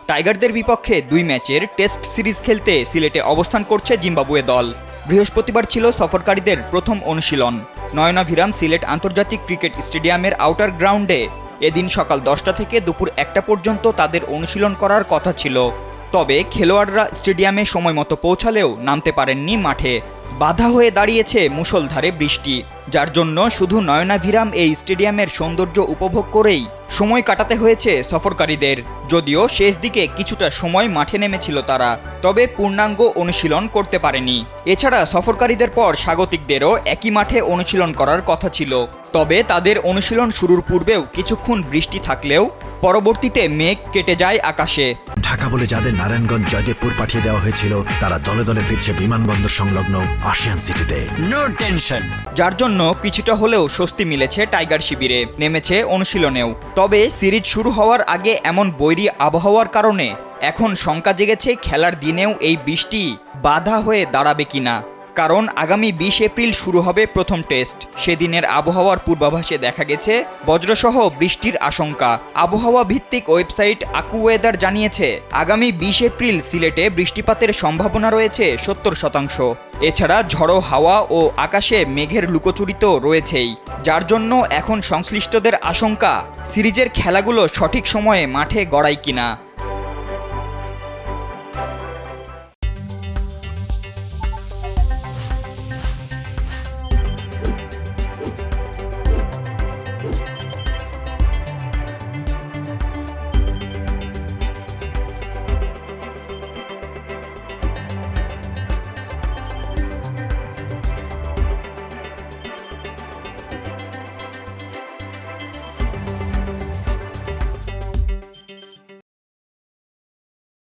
টাইগারদের বিপক্ষে ২ ম্যাচের টেস্ট সিরিজ খেলতে সিলেটে অবস্থান করছে জিম্বাবুয়ে দল। বৃহস্পতিবার ছিল সফরকারীদের প্রথম অনুশীলন। নয়নাভিরাম সিলেট আন্তর্জাতিক ক্রিকেট স্টেডিয়ামের আউটার গ্রাউন্ডে এদিন সকাল ১০টা থেকে দুপুর ১টা পর্যন্ত তাদের অনুশীলন করার কথা ছিল। তবে খেলোয়াড়রা স্টেডিয়ামে সময়মতো পৌঁছালেও নামতে পারেননি মাঠে। বাধা হয়ে দাঁড়িয়েছে মুষলধারে বৃষ্টি, যার জন্য শুধু নয়নাভিরাম এই স্টেডিয়ামের সৌন্দর্য উপভোগ করেই সময় কাটাতে হয়েছে সফরকারীদের। যদিও শেষ দিকে কিছুটা সময় মাঠে নেমেছিল তারা, তবে পূর্ণাঙ্গ অনুশীলন করতে পারেনি। এছাড়া সফরকারীদের পর স্বাগতিকদেরও একই মাঠে অনুশীলন করার কথা ছিল। তবে তাদের অনুশীলন শুরুর পূর্বেও কিছুক্ষণ বৃষ্টি থাকলেও পরবর্তীতে মেঘ কেটে যায় আকাশে। ঢাকা বলে যাদের নারায়ণগঞ্জ জয়দেবপুর পাঠিয়ে দেওয়া হয়েছিল, তারা দলে দলে ফিরছে বিমানবন্দর সংলগ্ন আশিয়ান সিটিতে। No tension. যার জন্য কিছুটা হলেও স্বস্তি মিলেছে টাইগার শিবিরে, নেমেছে অনুশীলনেও। তবে সিরিজ শুরু হওয়ার আগে এমন বৈরী আবহাওয়ার কারণে এখন শঙ্কা জেগেছে খেলার দিনেও এই বৃষ্টি বাধা হয়ে দাঁড়াবে কিনা। কারণ আগামী ২০ এপ্রিল শুরু হবে প্রথম টেস্ট। সেদিনের আবহাওয়ার পূর্বাভাসে দেখা গেছে বজ্রসহ বৃষ্টির আশঙ্কা। আবহাওয়া ভিত্তিক ওয়েবসাইট আকুওয়েদার জানিয়েছে আগামী ২০ এপ্রিল সিলেটে বৃষ্টিপাতের সম্ভাবনা রয়েছে ৭০%। এছাড়া ঝড়ো হাওয়া ও আকাশে মেঘের লুকোচুরি তো রয়েছেই, যার জন্য এখন সংশ্লিষ্টদের আশঙ্কা সিরিজের খেলাগুলো সঠিক সময়ে মাঠে গড়ায় কিনা।